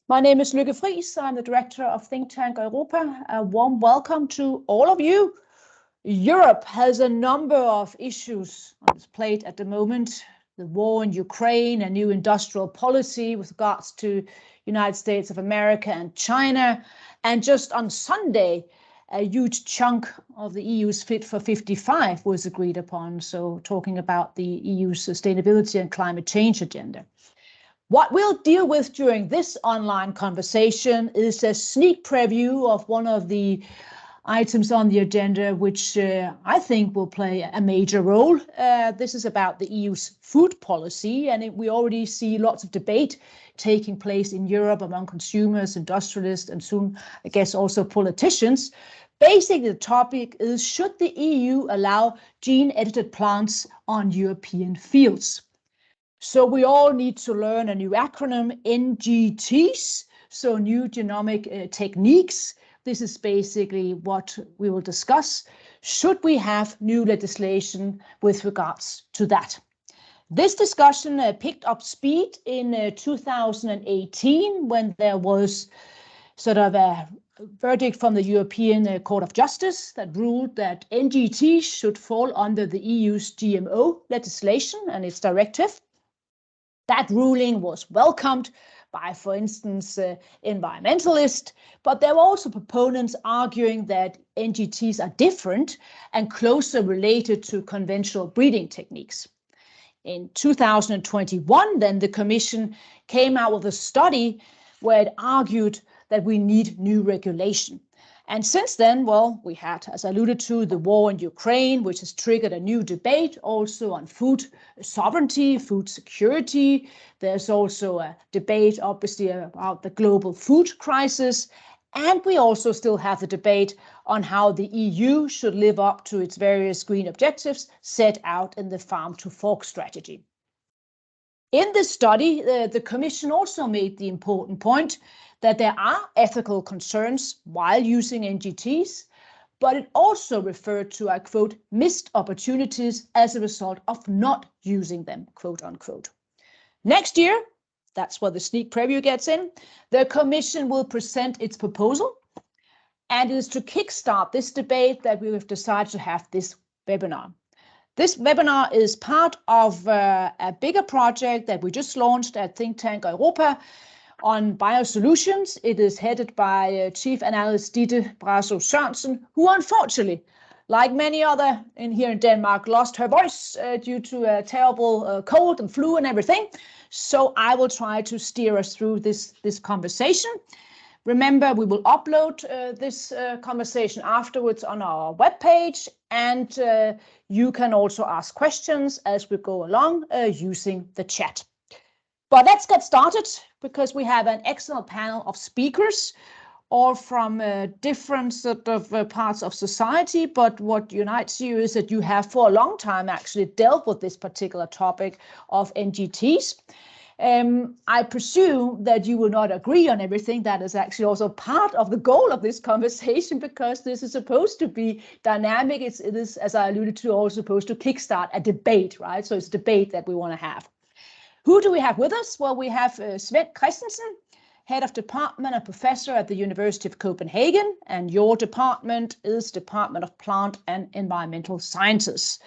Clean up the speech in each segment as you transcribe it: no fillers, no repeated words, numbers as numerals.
My name is Lykke Friis. I'm the director of Think Tank Europa. A warm welcome to all of you. Europe has a number of issues on its plate at the moment. The war in Ukraine, a new industrial policy with regards to United States of America and China. And just on Sunday, a huge chunk of the EU's Fit for 55 was agreed upon. So talking about the EU's sustainability and climate change agenda. What we'll deal with during this online conversation is a sneak preview of one of the items on the agenda, which I think will play a major role. This is about the EU's food policy, and we already see lots of debate taking place in Europe among consumers, industrialists, and soon, I guess, also politicians. Basically, the topic is, should the EU allow gene-edited plants on European fields? So we all need to learn a new acronym, NGTs, so new genomic techniques. This is basically what we will discuss. Should we have new legislation with regards to that? This discussion picked up speed in 2018 when there was sort of a verdict from the European Court of Justice that ruled that NGTs should fall under the EU's GMO legislation and its directive. That ruling was welcomed by, for instance, environmentalists, but there were also proponents arguing that NGTs are different and closer related to conventional breeding techniques. In 2021, then the Commission came out with a study where it argued that we need new regulation. And since then, well, we had, as I alluded to, the war in Ukraine, which has triggered a new debate also on food sovereignty, food security. There's also a debate, obviously, about the global food crisis. And we also still have the debate on how the EU should live up to its various green objectives set out in the Farm to Fork strategy. In this study, the Commission also made the important point that there are ethical concerns while using NGTs, but it also referred to, I quote, missed opportunities as a result of not using them, quote unquote. Next year, that's where the sneak preview gets in, the Commission will present its proposal, and it is to kickstart this debate that we have decided to have this webinar. This webinar is part of a bigger project that we just launched at Think Tank Europa on biosolutions. It is headed by Chief Analyst Ditte Braso Sørensen, who unfortunately, like many other here in Denmark, lost her voice due to a terrible cold and flu and everything. So I will try to steer us through this conversation. Remember, we will upload this conversation afterwards on our webpage, and you can also ask questions as we go along using the chat. But let's get started, because we have an excellent panel of speakers, all from different sort of parts of society. But what unites you is that you have for a long time actually dealt with this particular topic of NGTs. I presume that you will not agree on everything. That is actually also part of the goal of this conversation, because this is supposed to be dynamic. It is, as I alluded to, also supposed to kickstart a debate, right? So it's a debate that we want to have. Who do we have with us? Well, we have Svend Kristensen, Head of Department and Professor at the University of Copenhagen, and your department is Department of Plant and Environmental Sciences.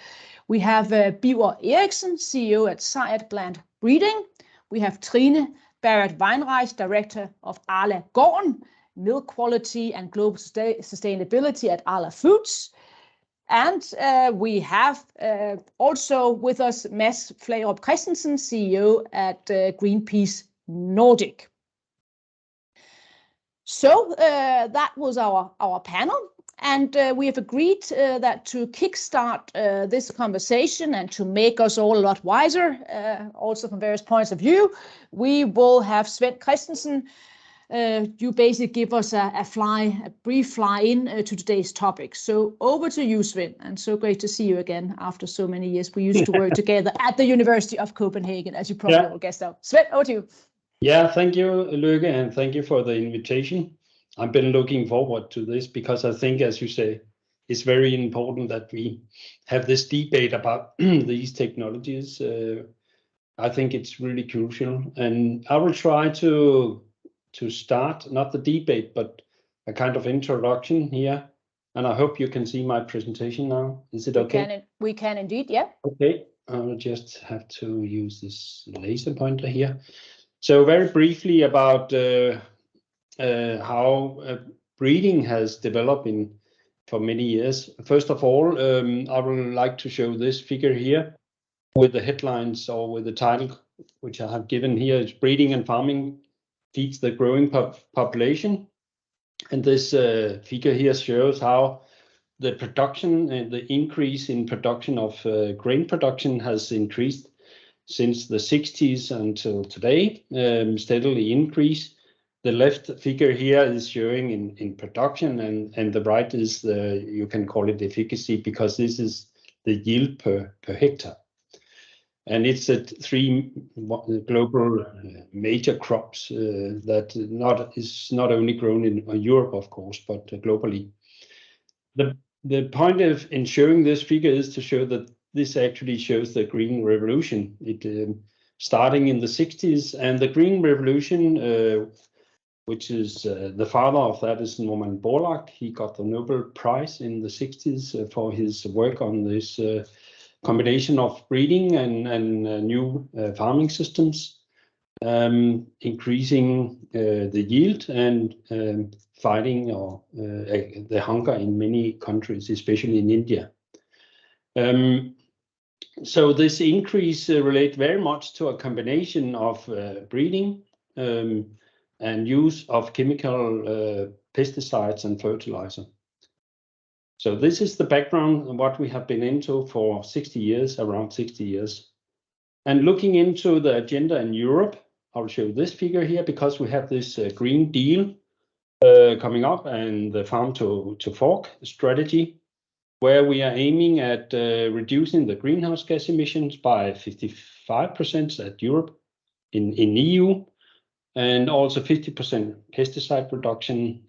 We have Biver Eriksen, CEO at Sayat Plant Breeding. We have Trine Barrett Weinreich, Director of Arla Gården, Milk Quality and Global Sustainability at Arla Foods. And we have also with us Mads Flagerup Christensen, CEO at Greenpeace Nordic. So that was our panel. And we have agreed that to kickstart this conversation and to make us all a lot wiser, also from various points of view, we will have Svend Kristensen. You basically give us a brief fly-in to today's topic. So over to you, Svend, and so great to see you again after so many years. We used to work together at the University of Copenhagen, as you probably all guessed out. Svend, over to you. Yeah, thank you, Lykke, and thank you for the invitation. I've been looking forward to this because I think, as you say, it's very important that we have this debate about these technologies. I think it's really crucial, and I will try to to start, not the debate, but a kind of introduction here. And I hope you can see my presentation now. Is it okay? We can indeed, yeah. Okay, I'll just have to use this laser pointer here. So very briefly about how breeding has developed for many years. First of all, I would like to show this figure here with the headlines or with the title, which I have given here, is Breeding and Farming Feeds the Growing Population. And this figure here shows how the production and the increase in production of grain production has increased since the 60s until today, steadily increased. The left figure here is showing in production, and the right is you can call it efficacy, because this is the yield per hectare. And it's at 3 global major crops that is not only grown in Europe, of course, but globally. The point in showing this figure is to show that this actually shows the Green Revolution. It starting in the 60s, and the Green Revolution, which is the father of that is Norman Borlaug. He got the Nobel Prize in the 60s for his work on this combination of breeding and new farming systems, increasing the yield and fighting the hunger in many countries, especially in India. So this increase relates very much to a combination of breeding and use of chemical pesticides and fertilizer. So this is the background of what we have been into for 60 years, around 60 years. And looking into the agenda in Europe, I'll show this figure here because we have this Green Deal coming up and the farm to fork strategy, where we are aiming at reducing the greenhouse gas emissions by 55% at Europe in EU, and also 50% pesticide reduction,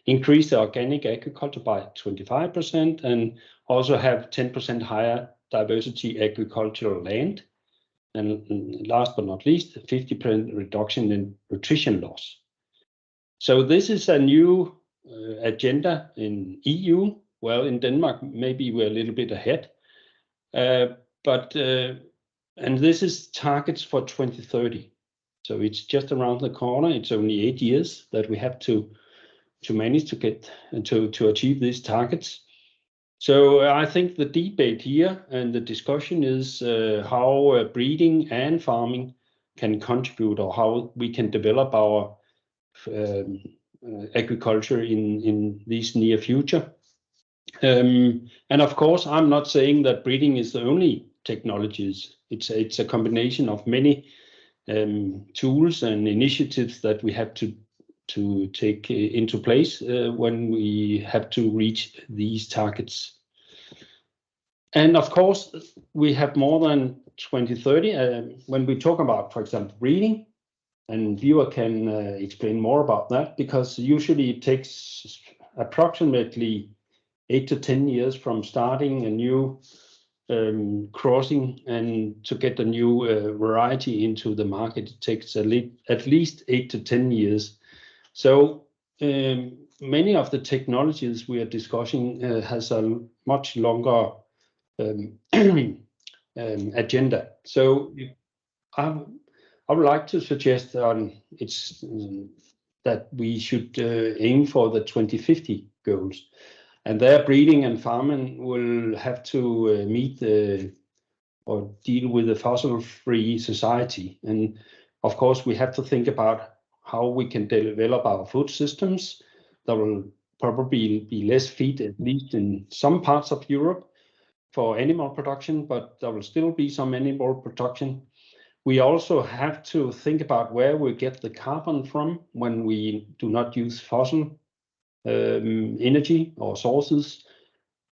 increase the organic agriculture by 25%, and also have 10% higher diversity agricultural land. And last but not least, 50% reduction in nutrition loss. So this is a new agenda in EU. Well, in Denmark, maybe we're a little bit ahead. And this is targets for 2030. So it's just around the corner. It's only 8 years that we have to manage to get to achieve these targets. So I think the debate here and the discussion is how breeding and farming can contribute, or how we can develop our agriculture in this near future. And of course, I'm not saying that breeding is the only technologies. It's a combination of many tools and initiatives that we have to take into place when we have to reach these targets. And of course, we have more than 2030 when we talk about, for example, breeding, and viewer can explain more about that, because usually it takes approximately 8 to 10 years from starting a new crossing and to get a new variety into the market. It takes at least 8 to 10 years. So many of the technologies we are discussing has a much longer agenda. So I would like to suggest that we should aim for the 2050 goals. And there, breeding and farming will have to meet or deal with the fossil-free society. And of course, we have to think about how we can develop our food systems. There will probably be less feed, at least in some parts of Europe, for animal production, but there will still be some animal production. We also have to think about where we get the carbon from when we do not use fossil energy or sources.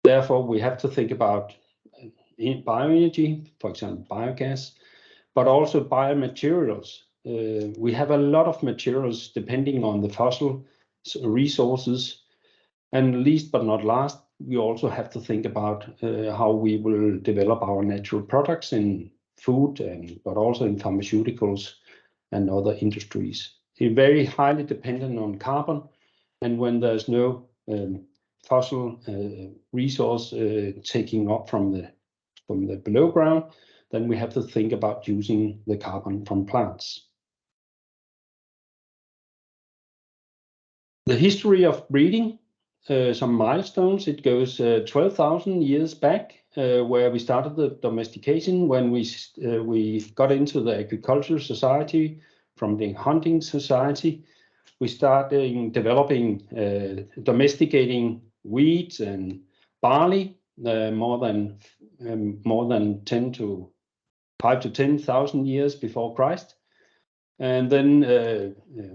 Therefore, we have to think about bioenergy, for example, biogas, but also biomaterials. We have a lot of materials depending on the fossil resources. And least but not last, we also have to think about how we will develop our natural products in food, but also in pharmaceuticals and other industries. very highly dependent on carbon, and when there's no fossil resource taking up from the below ground, then we have to think about using the carbon from plants. The history of breeding, some milestones. It goes 12,000 years back, where we started the domestication, when we got into the agricultural society from the hunting society. We started developing, domesticating wheat and barley, more than 5 to 10,000 years before Christ. And then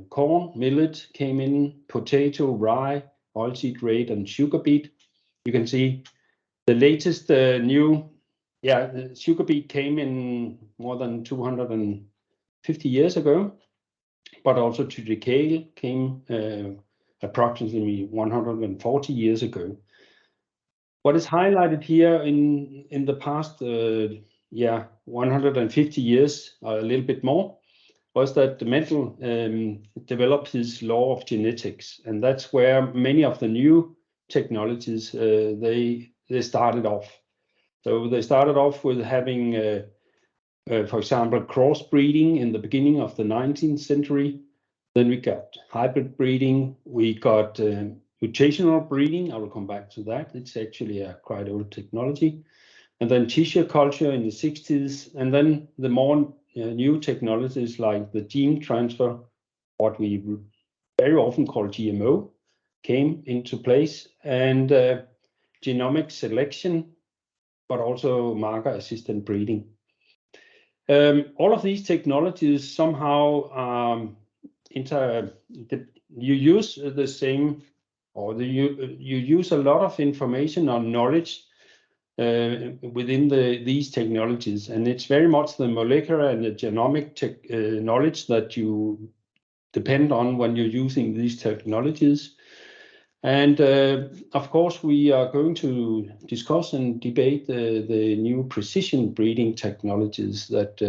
corn, millet came in, potato, rye, oilseed rape, and sugar beet. You can see the latest the sugar beet came in more than 250 years ago, but also triticale came approximately 140 years ago. What is highlighted here in the past 150 years, or a little bit more, was that Mendel developed his law of genetics, and that's where many of the new technologies they started off. So they started off with having, for example, crossbreeding in the beginning of the 19th century. Then we got hybrid breeding. We got mutational breeding. I will come back to that. It's actually a quite old technology. And then tissue culture in the 60s, and then the more new technologies like the gene transfer, what we very often call GMO, came into place, and genomic selection, but also marker assisted breeding. All of these technologies somehow you use the same, or you use a lot of information or knowledge within these technologies, and it's very much the molecular and the genomic knowledge that you depend on when you're using these technologies. And of course, we are going to discuss and debate the new precision breeding technologies that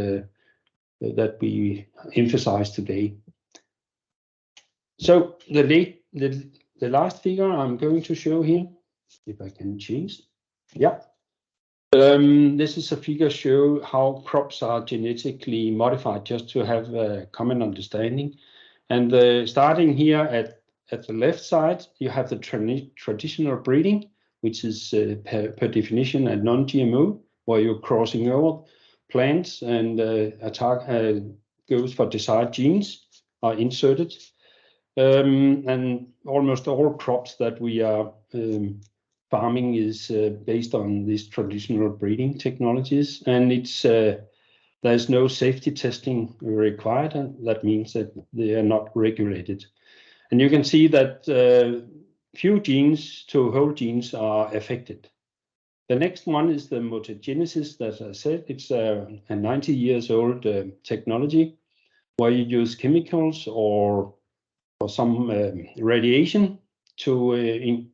we emphasize today. So the last figure I'm going to show here, if I can change, yeah. This is a figure show how crops are genetically modified, just to have a common understanding. And starting here at the left side, you have the traditional breeding, which is per definition a non-GMO, where you're crossing over plants and goes for desired genes are inserted. And almost all crops that we are farming is based on these traditional breeding technologies, and it's there's no safety testing required, and that means that they are not regulated. And you can see that few genes to whole genes are affected. The next one is the mutagenesis. As I said, it's a 90 years old technology where you use chemicals or some radiation to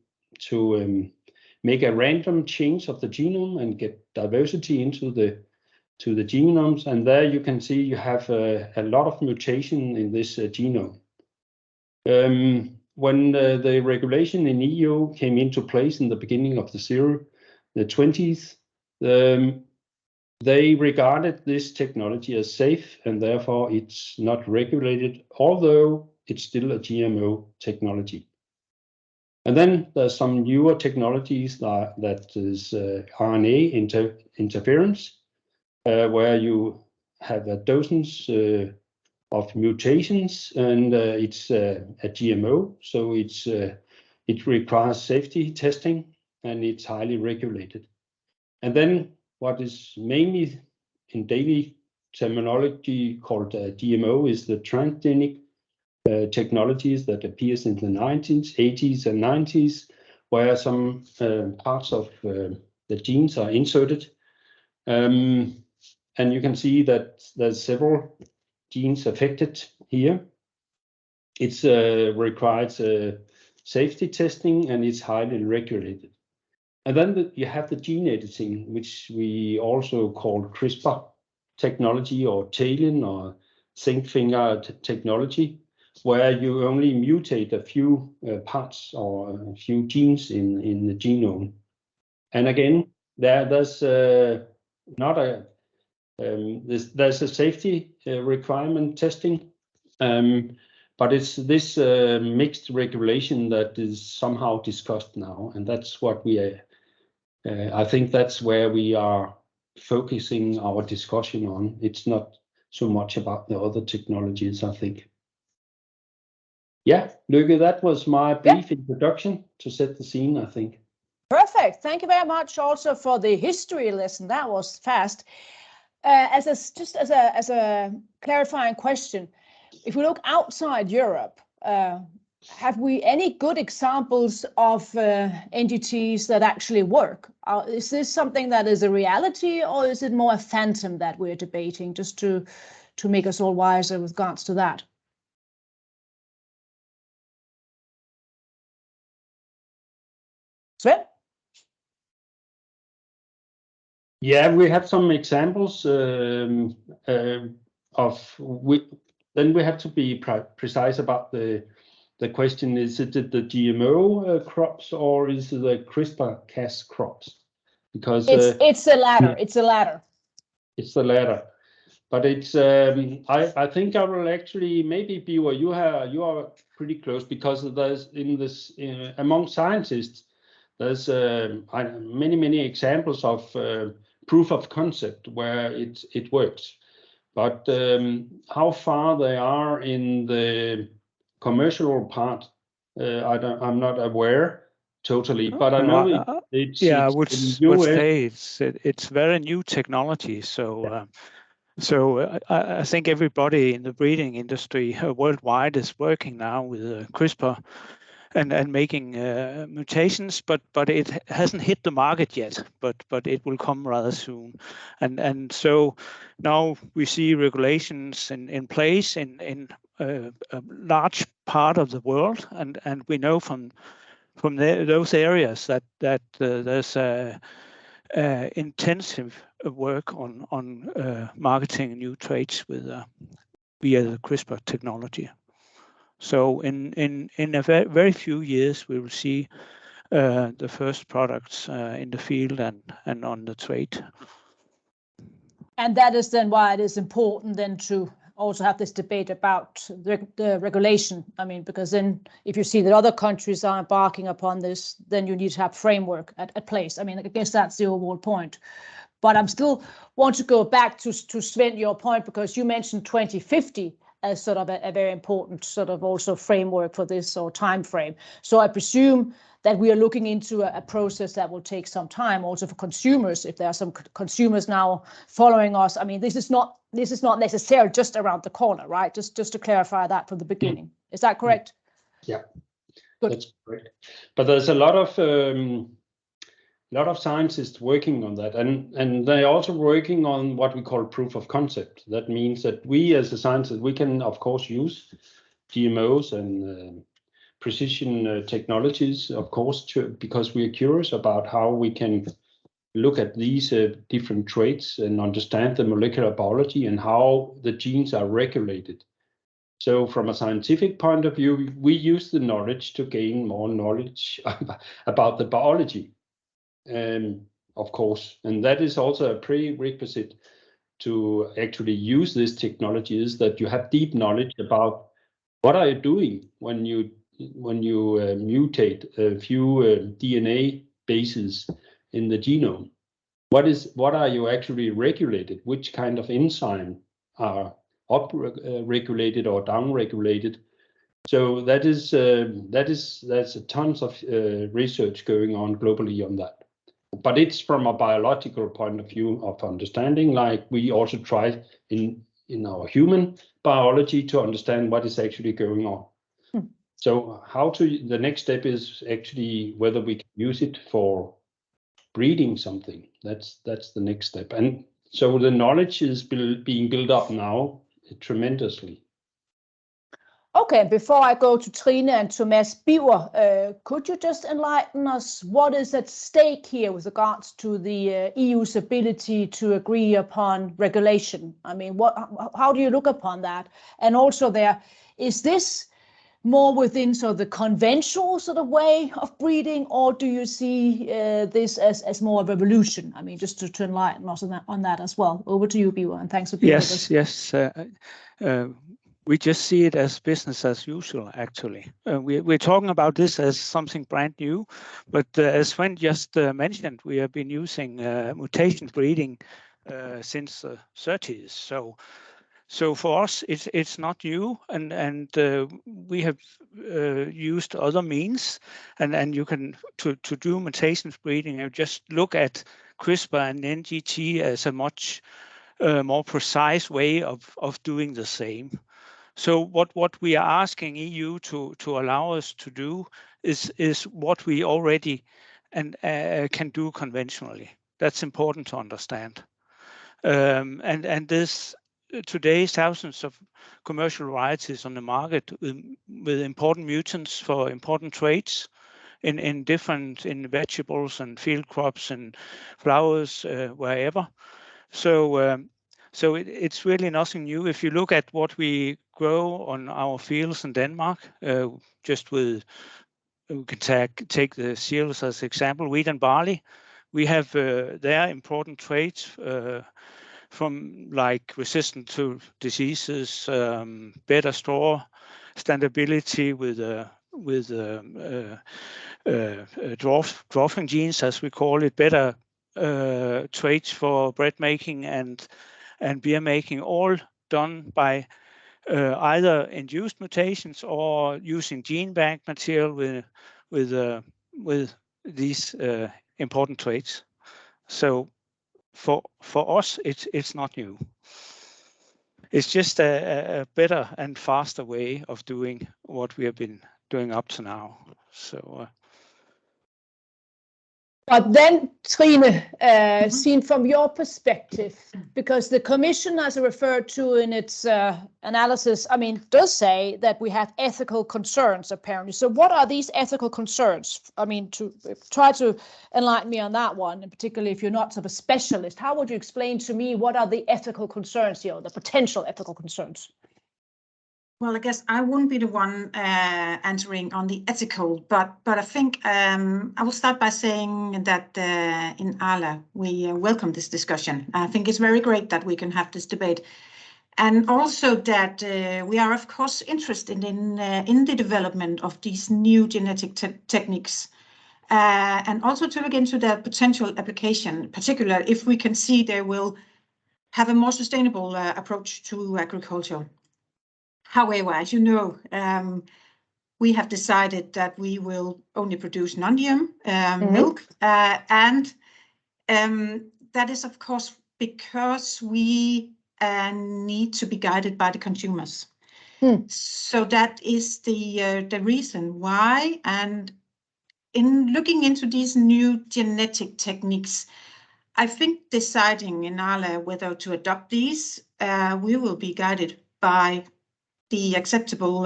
make a random change of the genome and get diversity into the genomes. And there you can see you have a lot of mutation in this genome. When the regulation in EU came into place in the beginning of the 20s, they regarded this technology as safe, and therefore it's not regulated, although it's still a GMO technology. And then there's some newer technologies that is RNA interference, where you have dozens of mutations, and it's a GMO, so it requires safety testing, and it's highly regulated. And then what is mainly in daily terminology called GMO is the transgenic technologies that appears in the 90s, 80s, and 90s, where some parts of the genes are inserted. And you can see that there's several genes affected here. It's required safety testing, and it's highly regulated. And then you have the gene editing, which we also call CRISPR technology, or TALEN, or zinc finger technology. where you only mutate a few parts or a few genes in the genome. And again, there's not a there's a safety requirement testing, but it's this mixed regulation that is somehow discussed now, and that's what we I think that's where we are focusing our discussion on. It's not so much about the other technologies, I think. Yeah, Løkke, that was my brief introduction to set the scene, I think. Perfect. Thank you very much also for the history lesson. That was fast. As a clarifying question, if we look outside Europe, have we any good examples of NGTs that actually work? Is this something that is a reality, or is it more a phantom that we're debating, just to make us all wiser with regards to that? Sven? Yeah, we have some examples then we have to be precise about the question. Is it the GMO crops, or is it the CRISPR-Cas crops? Because it's the latter. It's the latter. It's the latter. But it's I think I will actually, maybe Birger, you are pretty close, because there's among scientists there's many examples of proof of concept where it works. But how far they are in the commercial part, I'm not aware totally. But I know I would say it's very new technology. So I think everybody in the breeding industry worldwide is working now with CRISPR and making mutations, but it hasn't hit the market yet. But it will come rather soon, and so now we see regulations in place in a large part of the world, and we know from those areas that there's intensive work on marketing new traits via the CRISPR technology. So in a very few years, we will see the first products in the field and on the trait. And that is then why it is important then to also have this debate about the regulation. I mean, because then if you see that other countries are embarking upon this, then you need to have framework at place. I mean, I guess that's the overall point. But I'm still want to go back to Sven, your point, because you mentioned 2050 as sort of a very important sort of also framework for this, or time frame. So I presume that we are looking into a process that will take some time also for consumers. If there are some consumers now following us, I mean, this is not necessarily just around the corner, right? Just to clarify that from the beginning. Is that correct? Yeah, good. That's correct. But there's a lot of scientists working on that, and they're also working on what we call proof of concept. That means that we as a scientist, we can of course use GMOs and precision technologies, of course, because we are curious about how we can look at these different traits and understand the molecular biology and how the genes are regulated. So from a scientific point of view, we use the knowledge to gain more knowledge about the biology. Of course, and that is also a prerequisite to actually use this technology, is that you have deep knowledge about what are you doing when you mutate a few DNA bases in the genome. What are you actually regulated? Which kind of enzyme are up-regulated or down-regulated? So there's tons of research going on globally on that. But it's from a biological point of view of understanding, like we also try in our human biology to understand what is actually going on. So the next step is actually whether we can use it for breeding something. That's the next step. And so the knowledge is being built up now tremendously. Okay, before I go to Trine and Thomas, Birger, could you just enlighten us what is at stake here with regards to the EU's ability to agree upon regulation? I mean, how do you look upon that? And also is this more within sort of the conventional sort of way of breeding, or do you see this as more a revolution? I mean, just to enlighten us on that as well. Over to you, Birger, and thanks for being with us. Yes. We just see it as business as usual, actually. We're talking about this as something brand new, but as Sven just mentioned, we have been using mutation breeding since the 30s. So for us, it's not new, and we have used other means, and you can to do mutations breeding. You just look at CRISPR and NGT as a much more precise way of doing the same. So what we are asking EU to allow us to do is what we already can do conventionally. That's important to understand. And this today thousands of commercial varieties on the market with important mutants for important traits in vegetables and field crops and flowers wherever. So it's really nothing new. If you look at what we grow on our fields in Denmark, we can take the cereals as example, wheat and barley. We have their important traits from like resistant to diseases, better straw standability with dwarfing genes, as we call it, better traits for bread making and beer making, all done by either induced mutations or using gene bank material with these important traits. So for us, it's not new. It's just a better and faster way of doing what we have been doing up to now. So. But then, Trine, seen from your perspective, because the Commission, as I referred to in its analysis, I mean, does say that we have ethical concerns, apparently. So what are these ethical concerns? I mean, to try to enlighten me on that one, and particularly if you're not sort of a specialist, how would you explain to me what are the ethical concerns here, the potential ethical concerns? Well, I guess I wouldn't be the one answering on the ethical, but I think I will start by saying that in Arla we welcome this discussion. I think it's very great that we can have this debate, and also that we are of course interested in the development of these new genetic techniques, and also to look into their potential application, particularly if we can see they will have a more sustainable approach to agriculture. However, as you know, we have decided that we will only produce non-GM milk, and that is, of course, because we need to be guided by the consumers. So that is the reason why. And in looking into these new genetic techniques, I think deciding in Arla whether to adopt these, we will be guided by the acceptable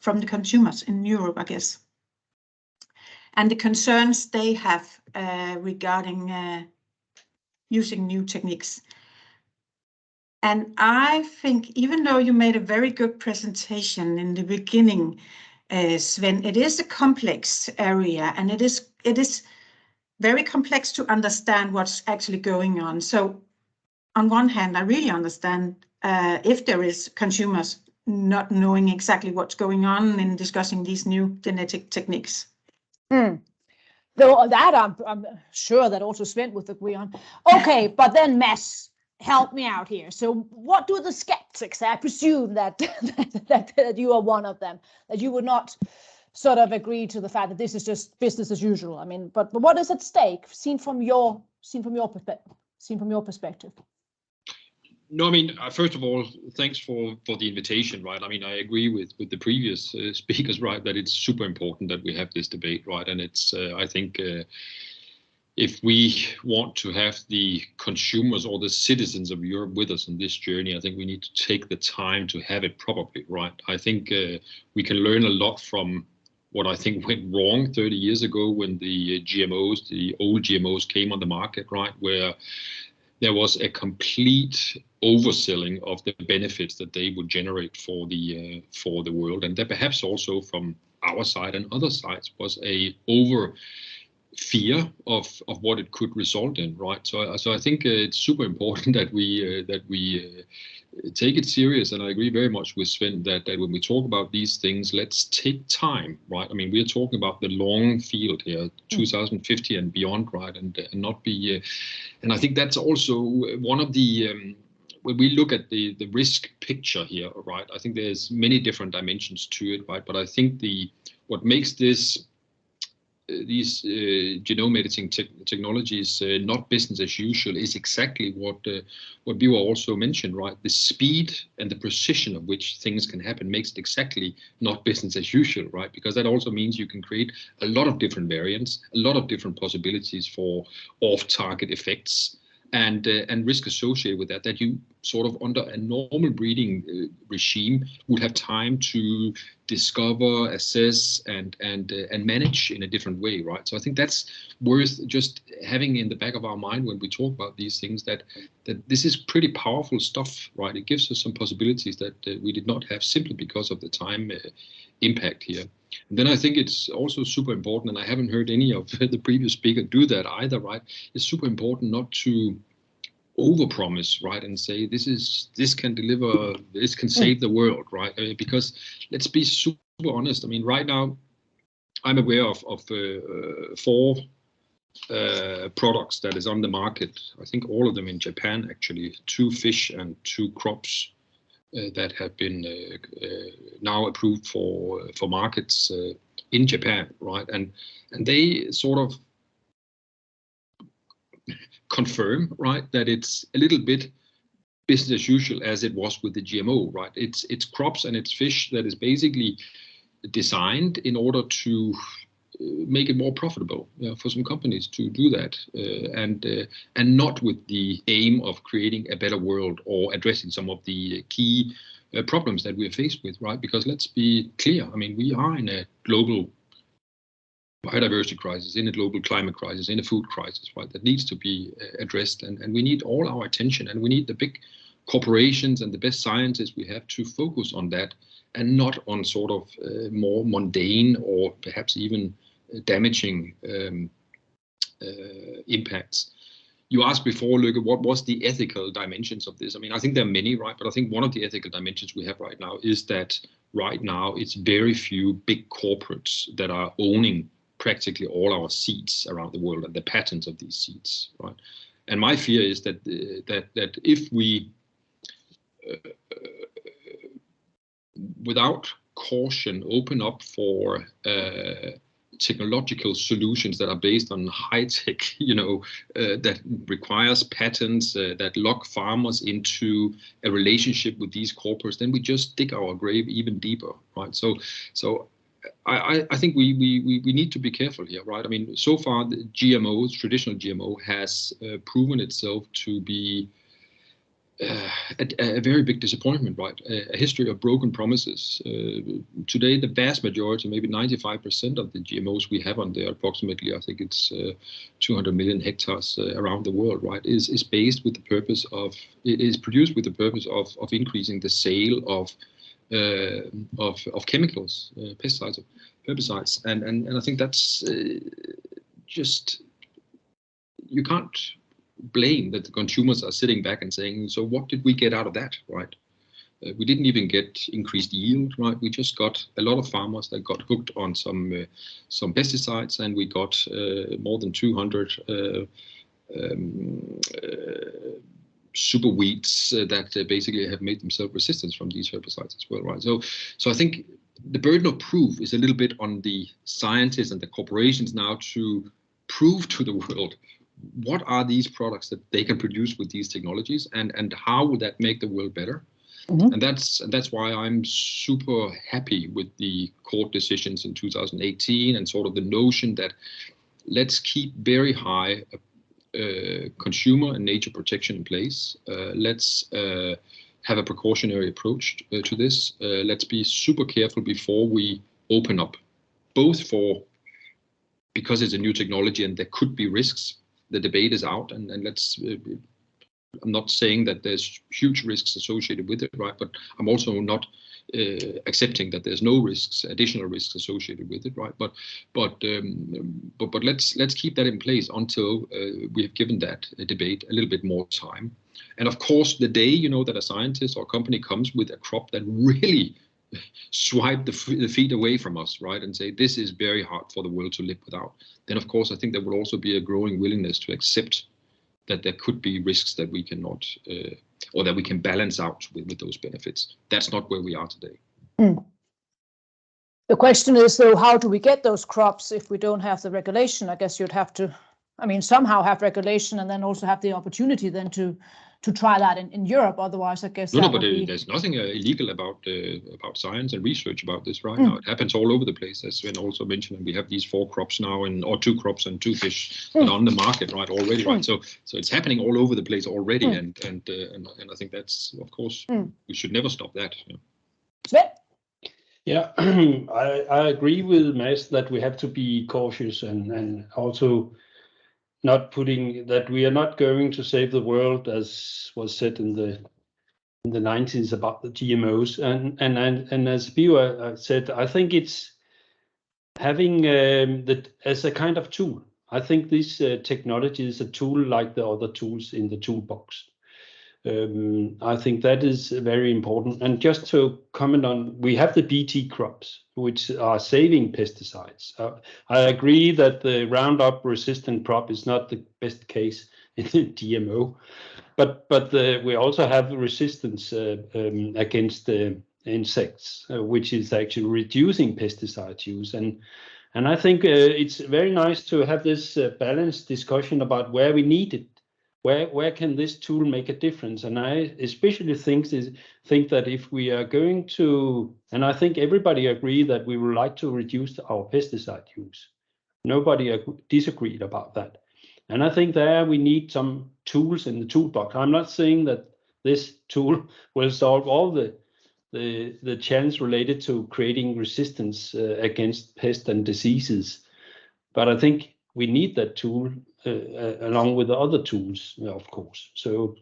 from the consumers in Europe, I guess, and the concerns they have regarding using new techniques. And I think, even though you made a very good presentation in the beginning, Sven, it is a complex area, and it is very complex to understand what's actually going on. So on one hand, I really understand if there is consumers not knowing exactly what's going on in discussing these new genetic techniques. Though that I'm sure that also Sven would agree on. Okay, but then Mads, help me out here. So what do the skeptics say? I presume that that you are one of them, that you would not sort of agree to the fact that this is just business as usual. I mean, but what is at stake, seen from your perspective? No, I mean, first of all, thanks for the invitation, right? I mean, I agree with the previous speakers, right, that it's super important that we have this debate, right? And it's, I think, if we want to have the consumers or the citizens of Europe with us on this journey, I think we need to take the time to have it properly, right? I think we can learn a lot from what I think went wrong 30 years ago when the GMOs, the old GMOs came on the market, right? Where there was a complete overselling of the benefits that they would generate for the world, and that perhaps also from our side and other sides was a over fear of what it could result in, right? So I think it's super important that we take it serious, and I agree very much with Sven that when we talk about these things, let's take time, right? I mean, we're talking about the long field here, 2050 and beyond, right? And not be, and I think that's also one of the when we look at the risk picture here, right? I think there's many different dimensions to it, right? But I think what makes these genome editing technologies not business as usual is exactly what Biwa also mentioned, right? The speed and the precision of which things can happen makes it exactly not business as usual, right? Because that also means you can create a lot of different variants, a lot of different possibilities for off-target effects, and risk associated with that you sort of under a normal breeding regime would have time to discover, assess, and manage in a different way, right? So I think that's worth just having in the back of our mind when we talk about these things, that this is pretty powerful stuff, right? It gives us some possibilities that we did not have simply because of the time impact here. And then I think it's also super important, and I haven't heard any of the previous speaker do that either, right? It's super important not to overpromise, right, and say this can deliver, this can save the world, right? Because let's be super honest. I mean, right now, I'm aware of 4 products that is on the market. I think all of them in Japan, actually, 2 fish and 2 crops. That have been now approved for markets in Japan, right? And they sort of confirm, right, that it's a little bit business as usual as it was with the GMO, right? It's crops and it's fish that is basically designed in order to make it more profitable for some companies to do that, and not with the aim of creating a better world or addressing some of the key problems that we're faced with, right? Because let's be clear, I mean, we are in a global biodiversity crisis, in a global climate crisis, in a food crisis, right? That needs to be addressed, and we need all our attention, and we need the big corporations and the best scientists we have to focus on that, and not on sort of more mundane or perhaps even damaging impacts. You asked before, Løkke, what was the ethical dimensions of this? I mean, I think there are many, right? But I think one of the ethical dimensions we have right now is that right now it's very few big corporates that are owning practically all our seeds around the world and the patents of these seeds, right? And my fear is that that if we without caution open up for technological solutions that are based on high tech, that requires patents, that lock farmers into a relationship with these corporates, then we just dig our grave even deeper, right? So I think we need to be careful here, right? I mean, so far the GMOs, traditional GMO, has proven itself to be a very big disappointment, right? A history of broken promises. Today, the vast majority, maybe 95% of the GMOs we have on there, approximately, I think it's 200 million hectares around the world, right, is based with the purpose of, it is produced with the purpose of increasing the sale of chemicals, pesticides, herbicides, and I think that's just, you can't blame that the consumers are sitting back and saying, so what did we get out of that, right? We didn't even get increased yield, right? We just got a lot of farmers that got hooked on some pesticides, and we got more than 200 super weeds that basically have made themselves resistant from these herbicides as well, right? So I think the burden of proof is a little bit on the scientists and the corporations now to prove to the world what are these products that they can produce with these technologies, and how would that make the world better? Mm-hmm. And that's why I'm super happy with the court decisions in 2018 and sort of the notion that let's keep very high consumer and nature protection in place. Let's have a precautionary approach to this. Let's be super careful before we open up, both because it's a new technology and there could be risks. The debate is out, and let's not saying that there's huge risks associated with it, right? But I'm also not accepting that there's no risks, additional risks associated with it, right? But let's keep that in place until we have given that debate a little bit more time. And of course, the day that a scientist or company comes with a crop that really swipe the feet away from us, right, and say this is very hard for the world to live without, then of course I think there will also be a growing willingness to accept that there could be risks that we cannot or that we can balance out with those benefits. That's not where we are today. The question is, though, how do we get those crops if we don't have the regulation? I guess you'd have to, somehow have regulation and then also have the opportunity then to try that in Europe. Otherwise, I guess there's nothing illegal about science and research about this right now. It happens all over the place, as Sven also mentioned. And we have these 4 crops now, or 2 crops and 2 fish that are on the market right already, right? So it's happening all over the place already, and I think that's, of course, we should never stop that. Sven? Yeah, I agree with Mads that we have to be cautious and also not putting that we are not going to save the world, as was said in the 90s about the GMOs. And as Bio said, I think it's having that as a kind of tool. I think this technology is a tool like the other tools in the toolbox. I think that is very important. And just to comment on, we have the BT crops, which are saving pesticides. I agree that the Roundup resistant crop is not the best case in the GMO, but we also have resistance against insects, which is actually reducing pesticide use. And I think it's very nice to have this balanced discussion about where we need it. Where can this tool make a difference? And I especially think that if we are going to, and I think everybody agree that we would like to reduce our pesticide use. Nobody disagreed about that. And I think there we need some tools in the toolbox. I'm not saying that this tool will solve all the challenge related to creating resistance against pests and diseases, but I think we need that tool along with the other tools, of course. So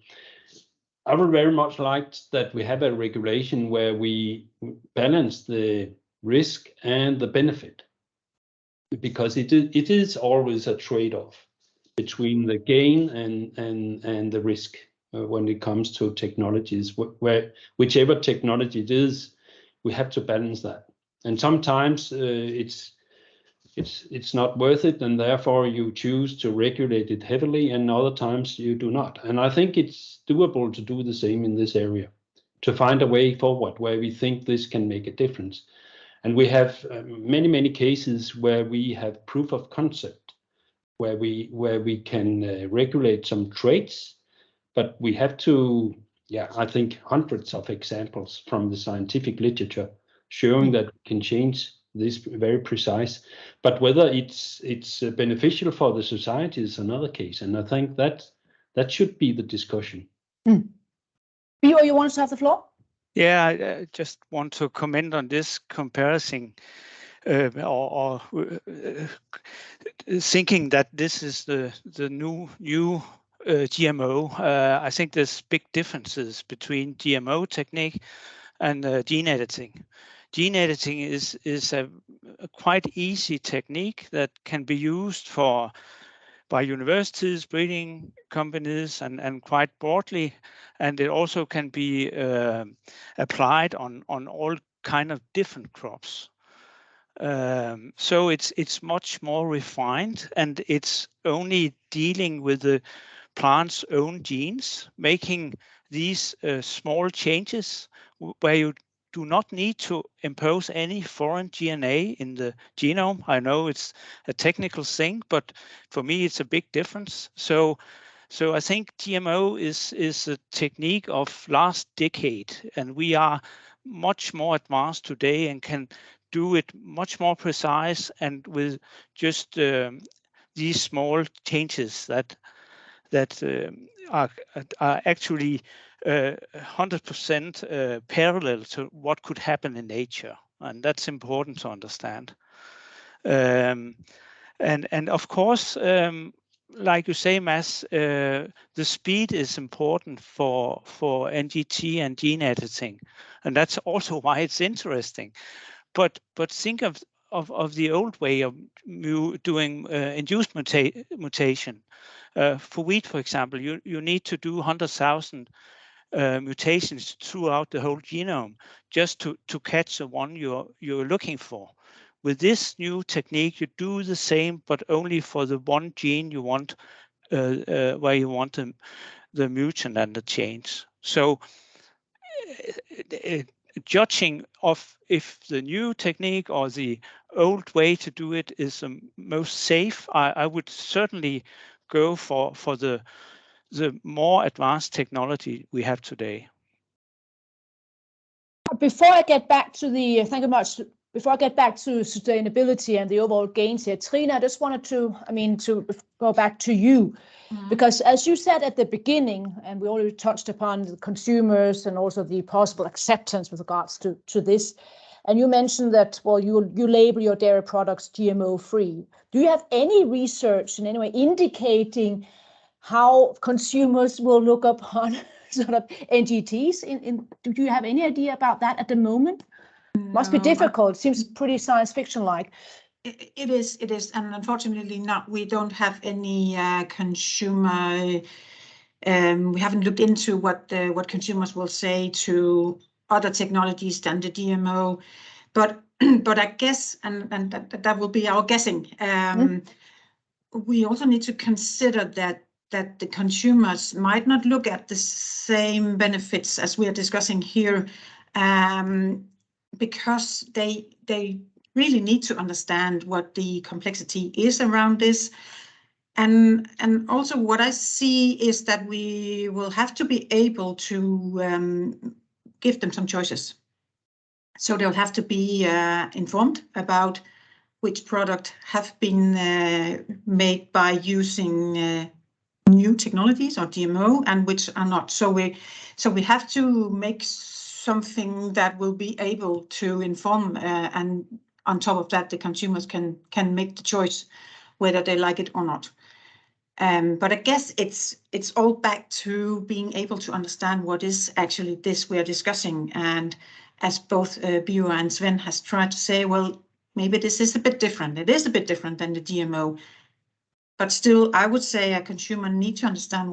I would very much like that we have a regulation where we balance the risk and the benefit, because it is always a trade-off between the gain and the risk when it comes to technologies. Whichever technology it is, we have to balance that. And sometimes it's not worth it, and therefore you choose to regulate it heavily, and other times you do not. And I think it's doable to do the same in this area, to find a way forward where we think this can make a difference. And we have many cases where we have proof of concept, where we can regulate some traits, but we have to, I think hundreds of examples from the scientific literature showing that we can change this very precise, but whether it's beneficial for the society is another case, and I think that should be the discussion. Bio, you want to have the floor? Yeah, I just want to comment on this comparison, or thinking that this is the new GMO. I think there's big differences between GMO technique and gene editing. Gene editing is a quite easy technique that can be used by universities, breeding companies, and quite broadly, and it also can be applied on all kind of different crops. So it's much more refined, and it's only dealing with the plant's own genes, making these small changes where you do not need to impose any foreign DNA in the genome. I know it's a technical thing, but for me it's a big difference. So I think GMO is a technique of last decade, and we are much more advanced today and can do it much more precise and with just these small changes that are actually 100% parallel to what could happen in nature, and that's important to understand. And of course, like you say, Mads, the speed is important for NGT and gene editing, and that's also why it's interesting. But think of the old way of doing induced mutation. For wheat, for example, you need to do 100,000 mutations throughout the whole genome just to catch the one you're looking for. With this new technique, you do the same, but only for the one gene you want, where you want the mutant and the change. So judging of if the new technique or the old way to do it is the most safe, I would certainly go for the more advanced technology we have today. Before I get back to the, thank you much. Before I get back to sustainability and the overall gains here, Trine, I just wanted to go back to you. Because as you said at the beginning, and we already touched upon the consumers and also the possible acceptance with regards to this, and you mentioned that, well, you label your dairy products GMO-free. Do you have any research in any way indicating how consumers will look upon sort of NGTs? Do you have any idea about that at the moment? No, must be difficult. It seems pretty science fiction-like. It is, and unfortunately not. We don't have any consumer. We haven't looked into what consumers will say to other technologies than the GMO, but I guess, and that will be our guessing. We also need to consider that the consumers might not look at the same benefits as we are discussing here, because they really need to understand what the complexity is around this. And also what I see is that we will have to be able to give them some choices. So they'll have to be informed about which product have been made by using new technologies or GMO and which are not. So we have to make something that will be able to inform, and on top of that, the consumers can make the choice whether they like it or not. But I guess it's all back to being able to understand what is actually this we are discussing. And as both Bio and Sven has tried to say, well, maybe this is a bit different. It is a bit different than the GMO. But still, I would say a consumer needs to understand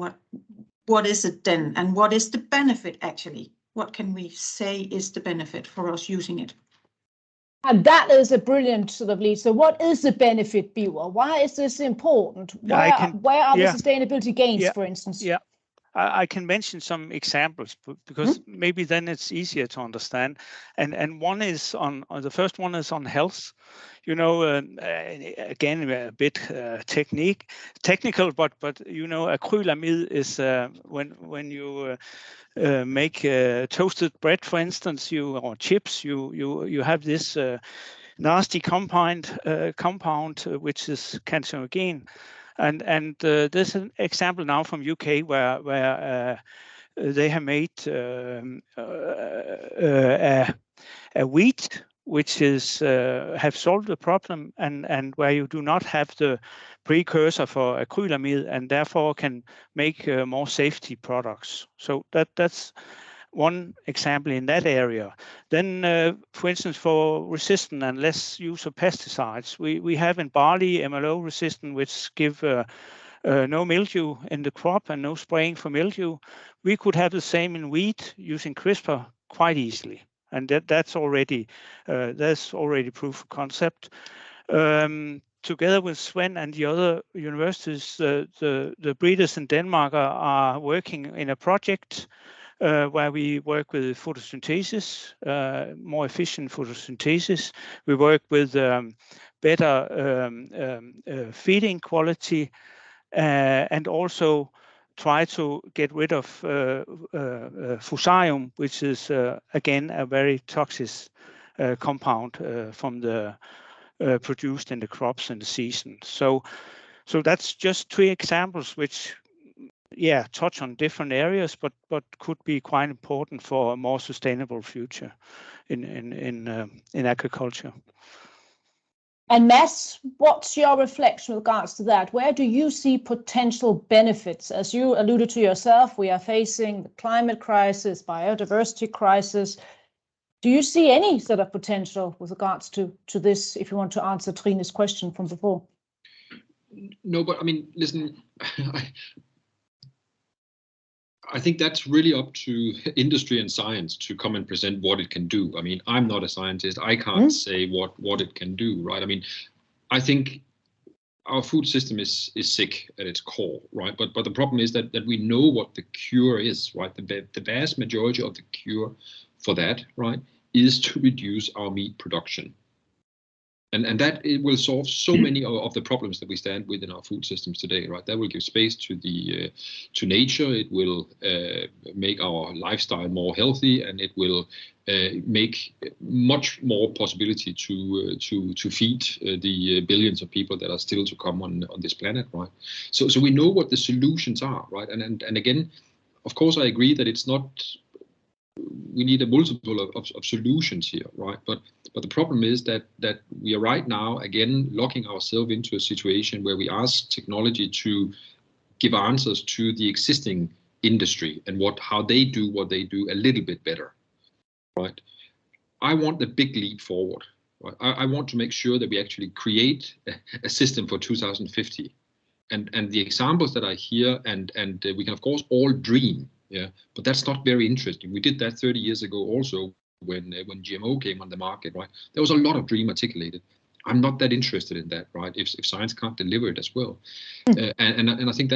what is it then, and what is the benefit actually? What can we say is the benefit for us using it? And that is a brilliant sort of lead. So what is the benefit, Bio? Why is this important? Where are the sustainability gains, for instance? Yeah, I can mention some examples because maybe then it's easier to understand. And one is on the first one is on health. You know, again, a bit technical, but you know, acrylamide is when you make toasted bread, for instance, or chips, you have this nasty compound which is cancerogen. And there's an example now from UK where they have made a wheat which is have solved the problem, and where you do not have the precursor for acrylamide, and therefore can make more safety products. So that's one example in that area. Then, for instance, for resistant and less use of pesticides, we have in barley MLO resistant, which give no mildew in the crop and no spraying for mildew. We could have the same in wheat using CRISPR quite easily, and that's already proof of concept. Together with Sven and the other universities, the breeders in Denmark are working in a project where we work with photosynthesis, more efficient photosynthesis. We work with better feeding quality, and also try to get rid of fusarium, which is again a very toxic compound from the produced in the crops in the season. So that's just 3 examples which touch on different areas, but could be quite important for a more sustainable future in agriculture. And Mads, what's your reflection with regards to that? Where do you see potential benefits? As you alluded to yourself, we are facing the climate crisis, biodiversity crisis. Do you see any sort of potential with regards to this, if you want to answer Trine's question from before? No, but I mean, listen, I think that's really up to industry and science to come and present what it can do. I mean, I'm not a scientist. I can't say what it can do, right? I mean, I think our food system is sick at its core, right? But the problem is that we know what the cure is, right? The vast majority of the cure for that, right, is to reduce our meat production. And that it will solve so many of the problems that we stand with in our food systems today, right? That will give space to to nature. It will make our lifestyle more healthy, and it will make much more possibility to feed the billions of people that are still to come on this planet, right? So we know what the solutions are, right? And again, of course, I agree that it's not. We need a multiple of solutions here, right? But the problem is that we are right now again locking ourselves into a situation where we ask technology to give answers to the existing industry and how they do what they do a little bit better, right? I want the big leap forward. Right? I want to make sure that we actually create a system for 2050, and the examples that I hear, and we can of course all dream. Yeah, but that's not very interesting. We did that 30 years ago also when GMO came on the market, right? There was a lot of dream articulated. I'm not that interested in that, right? If science can't deliver it as well, and I think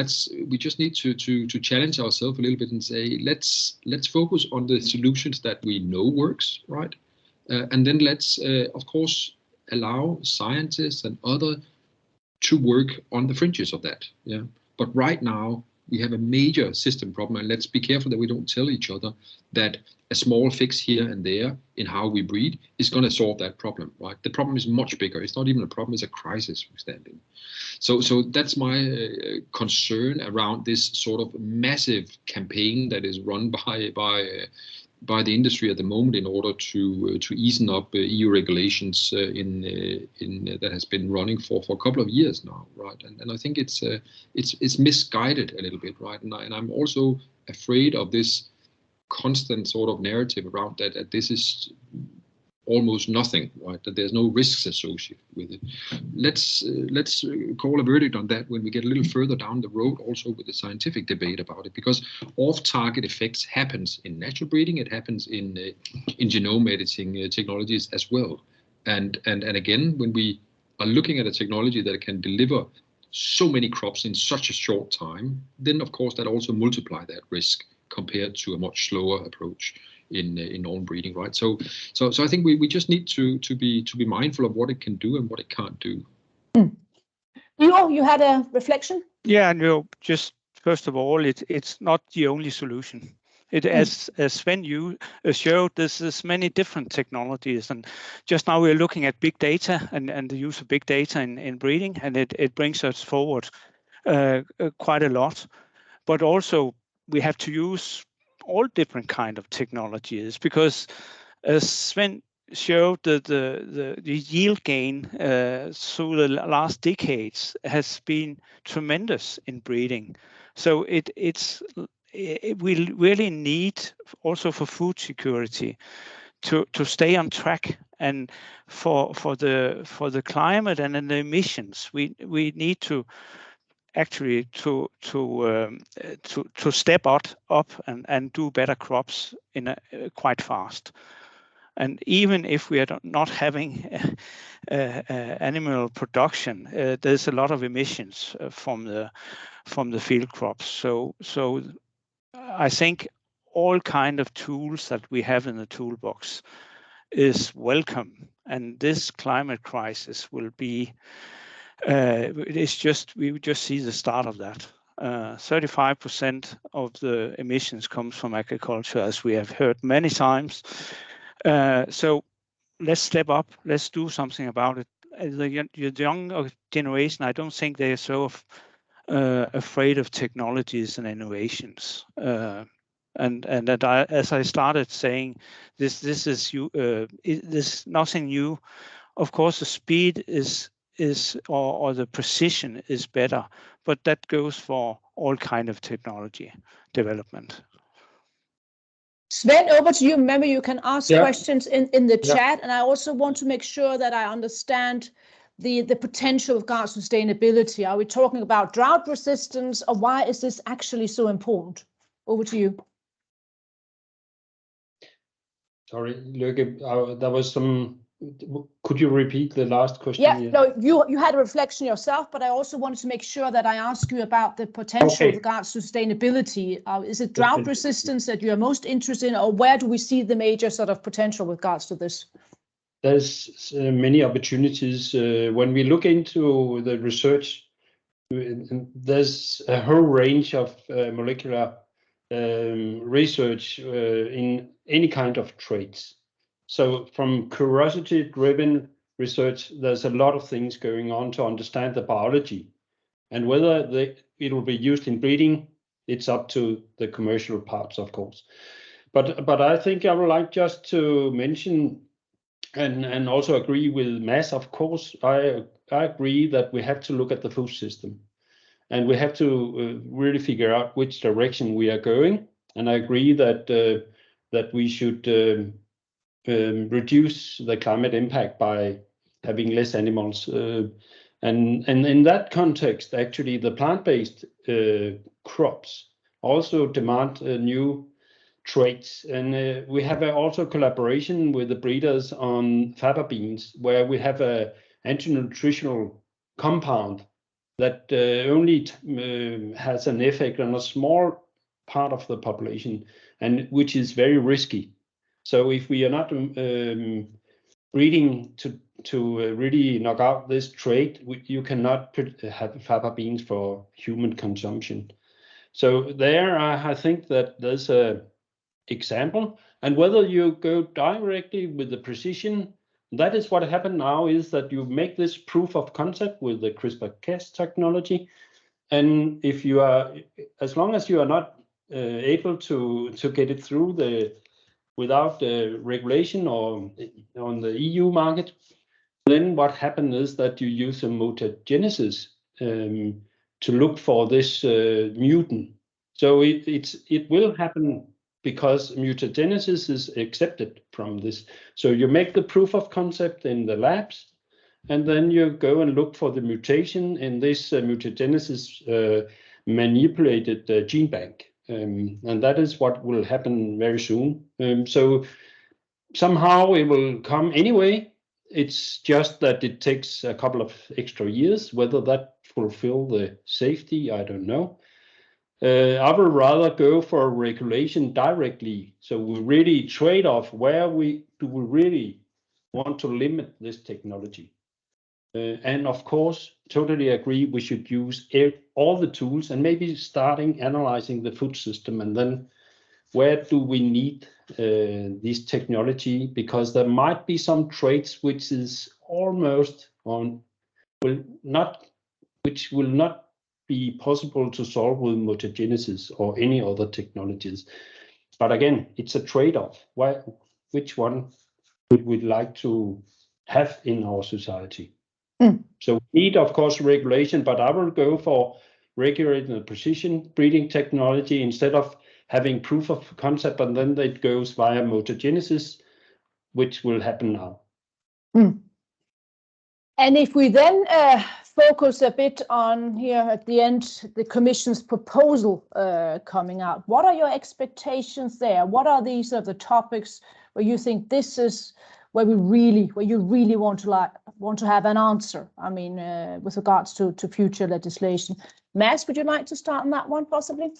we just need to challenge ourselves a little bit and say let's focus on the solutions that we know works, right? And then let's of course allow scientists and other to work on the fringes of that. Yeah, but right now we have a major system problem, and let's be careful that we don't tell each other that a small fix here and there in how we breed is going to solve that problem, right? The problem is much bigger. It's not even a problem, it's a crisis we stand in. So that's my concern around this sort of massive campaign that is run by the industry at the moment in order to ease up EU regulations that has been running for a couple of years now, right? And I think it's misguided a little bit, right? And I'm also afraid of this constant sort of narrative around that this is almost nothing, right? That there's no risks associated with it. Let's call a verdict on that when we get a little further down the road, also with the scientific debate about it, because off-target effects happens in natural breeding. It happens in genome editing technologies as well. And again, when we are looking at a technology that can deliver so many crops in such a short time, then of course that also multiply that risk compared to a much slower approach in own breeding, right? So I think we just need to be mindful of what it can do and what it can't do. You had a reflection? Yeah, no, just first of all, it's not the only solution. It, as Sven you showed, there's many different technologies, and just now we're looking at big data and the use of big data in breeding, and it brings us forward quite a lot. But also we have to use all different kind of technologies, because as Sven showed, the yield gain through the last decades has been tremendous in breeding. So we really need also for food security to stay on track, and for the climate and the emissions we need to actually to step up and do better crops in quite fast. And even if we are not having animal production, there's a lot of emissions from the field crops. So I think all kind of tools that we have in the toolbox is welcome, and this climate crisis will be. We just see the start of that. 35% of the emissions comes from agriculture, as we have heard many times. So let's step up. Let's do something about it. The young generation, I don't think they are so afraid of technologies and innovations. And that as I started saying, this is nothing new Of course, the speed is or the precision is better, but that goes for all kind of technology development. Sven, over to you. Remember, you can ask questions in the chat, and I also want to make sure that I understand the potential of regards to sustainability. Are we talking about drought resistance, or why is this actually so important? Over to you. Sorry, Løkke, there was some. Could you repeat the last question? Yeah, no, you had a reflection yourself, but I also wanted to make sure that I ask you about the potential with regards to sustainability. Is it drought resistance that you are most interested in, or where do we see the major sort of potential with regards to this? There's many opportunities. When we look into the research, there's a whole range of molecular research in any kind of traits. So from curiosity-driven research, there's a lot of things going on to understand the biology. And whether it will be used in breeding, it's up to the commercial parts, of course. But I think I would like just to mention and also agree with Mads, of course. I agree that we have to look at the food system. And we have to really figure out which direction we are going. And I agree that we should reduce the climate impact by having less animals. And in that context, actually, the plant-based crops also demand new traits. And we have also collaboration with the breeders on faba beans, where we have a anti-nutritional compound that only has an effect on a small part of the population, and which is very risky. So if we are not breeding to really knock out this trait, you cannot have faba beans for human consumption. So there, I think that there's a example, and whether you go directly with the precision, that is what happened now, is that you make this proof of concept with the CRISPR-Cas technology, and if you are, as long as you are not able to get it through without regulation or on the EU market, then what happens is that you use a mutagenesis to look for this mutant. So it will happen because mutagenesis is accepted from this. So you make the proof of concept in the labs, and then you go and look for the mutation in this mutagenesis manipulated gene bank. And that is what will happen very soon. So somehow it will come anyway. It's just that it takes a couple of extra years. Whether that fulfill the safety, I don't know. I would rather go for regulation directly. So we really trade off where do we really want to limit this technology. And of course, totally agree, we should use all the tools and maybe starting analyzing the food system, and then where do we need this technology, because there might be some traits which is almost which will not be possible to solve with mutagenesis or any other technologies. But again, it's a trade-off. Which one would we like to have in our society? So we need, of course, regulation, but I will go for regulating the precision breeding technology instead of having proof of concept, and then it goes via mutagenesis, which will happen now. And if we then focus a bit on here at the end, the Commission's proposal coming out, what are your expectations there? What are these the topics where you think this is where you really want to have an answer? I mean, with regards to future legislation. Mads, would you like to start on that one, possibly?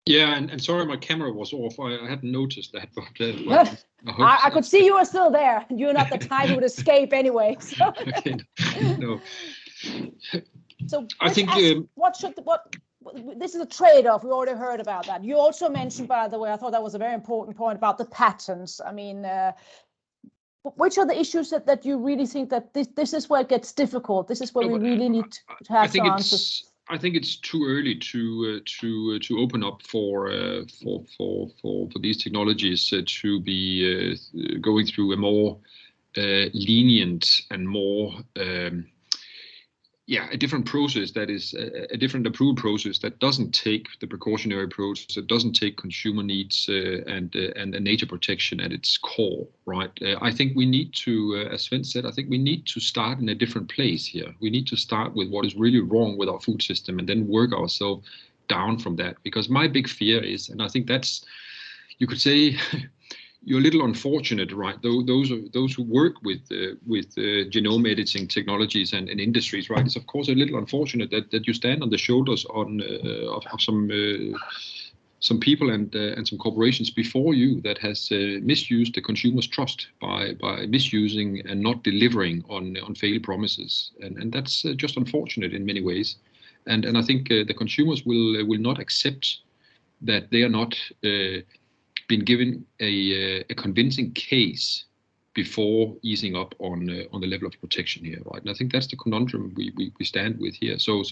Yeah, and sorry, my camera was off. I hadn't noticed that. But I could see you were still there. You're not the type who would escape anyway. So. Okay, no. So I think this is a trade-off. We already heard about that. You also mentioned, by the way, I thought that was a very important point about the patents. I mean, which are the issues that you really think that this is where it gets difficult? This is where we really need to have some answers. I think it's too early to open up for these technologies to be going through a more lenient and more a different process, that is a different approval process that doesn't take the precautionary process, that doesn't take consumer needs and nature protection at its core, right? I think we need to, as Sven said, I think we need to start in a different place here. We need to start with what is really wrong with our food system and then work ourselves down from that. Because my big fear is, and I think that's, you could say, you're a little unfortunate, right? Those who work with genome editing technologies and industries, right? It's of course a little unfortunate that you stand on the shoulders of some people and some corporations before you that has misused the consumer's trust by misusing and not delivering on failed promises, and that's just unfortunate in many ways, and I think the consumers will not accept that they are not been given a convincing case before easing up on the level of protection here, right? And I think that's the conundrum we stand with here. So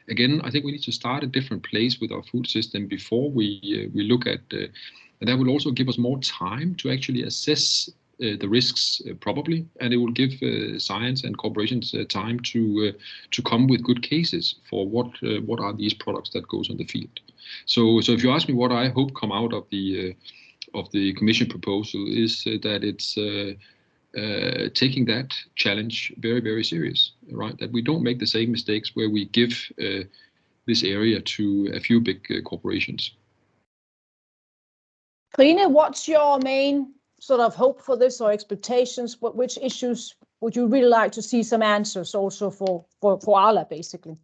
again, I think we need to start a different place with our food system before we look at, and that will also give us more time to actually assess the risks probably, and it will give science and corporations time to come with good cases for what are these products that goes on the field. So if you ask me what I hope come out of the Commission proposal is that it's taking that challenge very, very serious, right? That we don't make the same mistakes where we give this area to a few big corporations. Trine, what's your main sort of hope for this or expectations? Which issues would you really like to see some answers also for Arla, basically?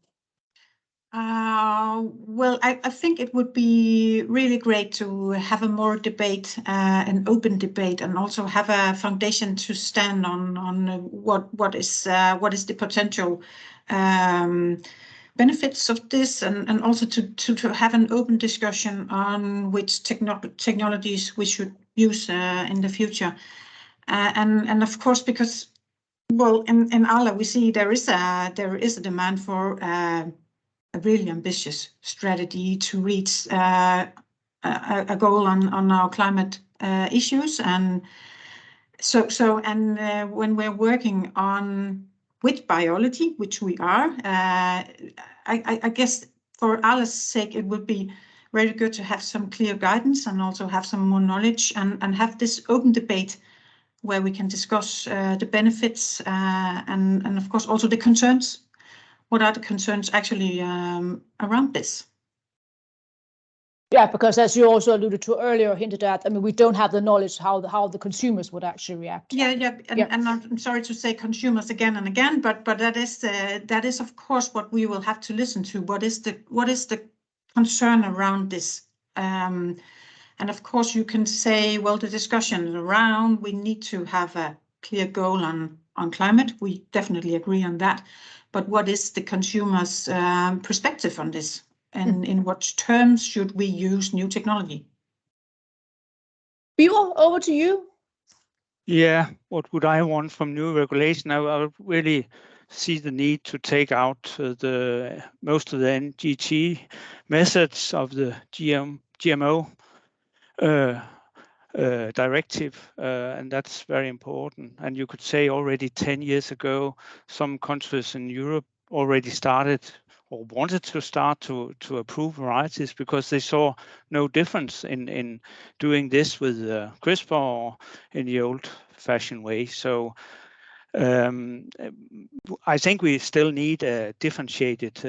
Well, I think it would be really great to have a more debate, an open debate, and also have a foundation to stand on what is the potential benefits of this, and also to have an open discussion on which technologies we should use in the future, and of course, because well, in Arla we see there is a demand for a really ambitious strategy to reach a goal on our climate issues, and when we're working on with biology, which we are, I guess for Arla's sake it would be very good to have some clear guidance and also have some more knowledge and have this open debate where we can discuss the benefits and of course also the concerns. What are the concerns actually around this? Yeah, because as you also alluded to earlier, hinted at, I mean, we don't have the knowledge how the consumers would actually react. And I'm sorry to say consumers again and again, but that is of course what we will have to listen to. What is the concern around this? And of course you can say, well, the discussion around we need to have a clear goal on climate. We definitely agree on that. But what is the consumer's perspective on this? And in what terms should we use new technology? Birger, over to you. Yeah, what would I want from new regulation? I would really see the need to take out most of the NGT methods of the GMO directive, and that's very important. And you could say already 10 years ago, some countries in Europe already started or wanted to start to approve varieties because they saw no difference in doing this with CRISPR or in the old-fashioned way. So I think we still need a differentiated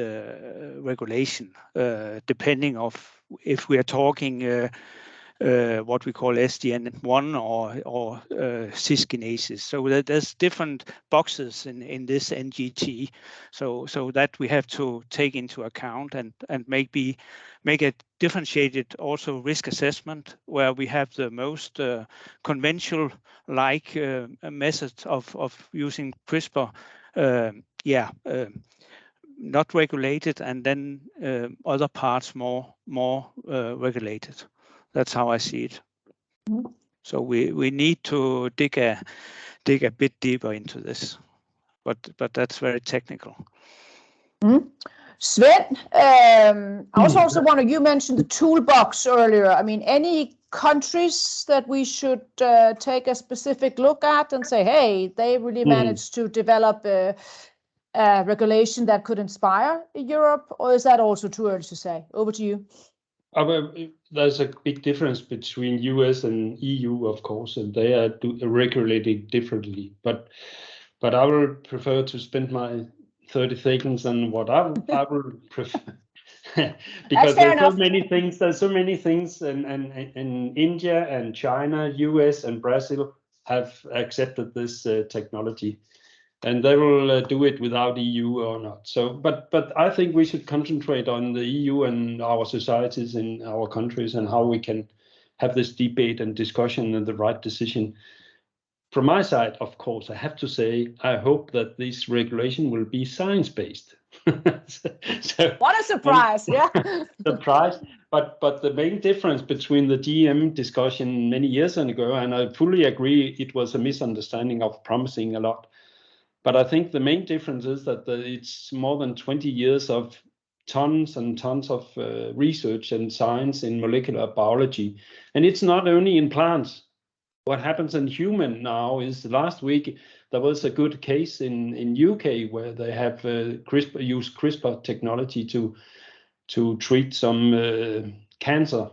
regulation, depending of if we are talking what we call SGN1 or cis-kinases. So there's different boxes in this NGT, so that we have to take into account and make a differentiated also risk assessment where we have the most conventional like method of using CRISPR, not regulated, and then other parts more regulated. That's how I see it. Mm-hmm. So we need to dig a bit deeper into this, but that's very technical. Mm-hmm. Sven, I also wanted, you mentioned the toolbox earlier. I mean, any countries that we should take a specific look at and say, hey, they really managed to develop a regulation that could inspire Europe, or is that also too early to say? Over to you. There's a big difference between US and EU, of course, and they are regulated differently. But I will prefer to spend my 30 seconds on what I will prefer. Because there's so many things. There's so many things, and India and China, US and Brazil have accepted this technology, and they will do it without EU or not. So, but I think we should concentrate on the EU and our societies in our countries and how we can have this debate and discussion and the right decision. From my side, of course, I have to say, I hope that this regulation will be science-based. So, what a surprise! Yeah, surprise. But the main difference between the GM discussion many years ago, and I fully agree, it was a misunderstanding of promising a lot. But I think the main difference is that it's more than 20 years of tons and tons of research and science in molecular biology, and it's not only in plants. What happens in human now is last week there was a good case in UK where they have used CRISPR technology to treat some cancer.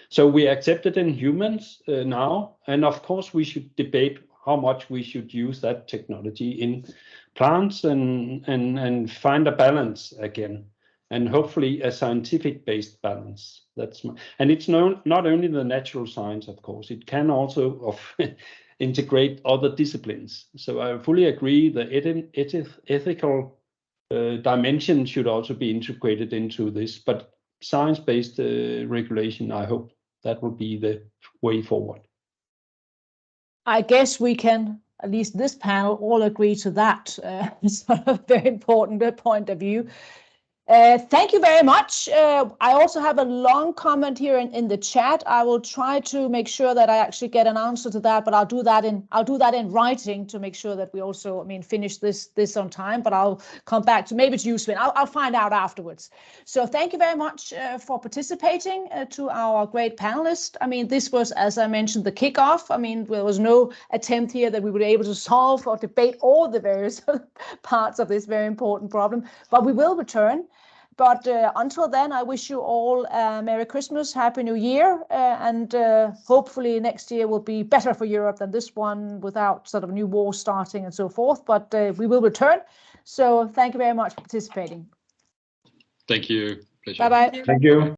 So we accept it in humans now, and of course we should debate how much we should use that technology in plants and find a balance again, and hopefully a scientific-based balance. And it's not only the natural science, of course, it can also integrate other disciplines. So I fully agree the ethical dimension should also be integrated into this, but science-based regulation, I hope that will be the way forward. I guess we can, at least this panel, all agree to that. It's a very important point of view. Thank you very much. I also have a long comment here in the chat. I will try to make sure that I actually get an answer to that, but I'll do that in writing to make sure that we also, finish this on time. But I'll come back to maybe to you, Sven. I'll find out afterwards. So thank you very much for participating to our great panelists. This was, as I mentioned, the kickoff. There was no attempt here that we would be able to solve or debate all the various parts of this very important problem, but we will return. But until then, I wish you all Merry Christmas, Happy New Year, and hopefully next year will be better for Europe than this one without sort of new war starting and so forth. But we will return. So thank you very much for participating. Thank you. Pleasure. Bye-bye. Thank you.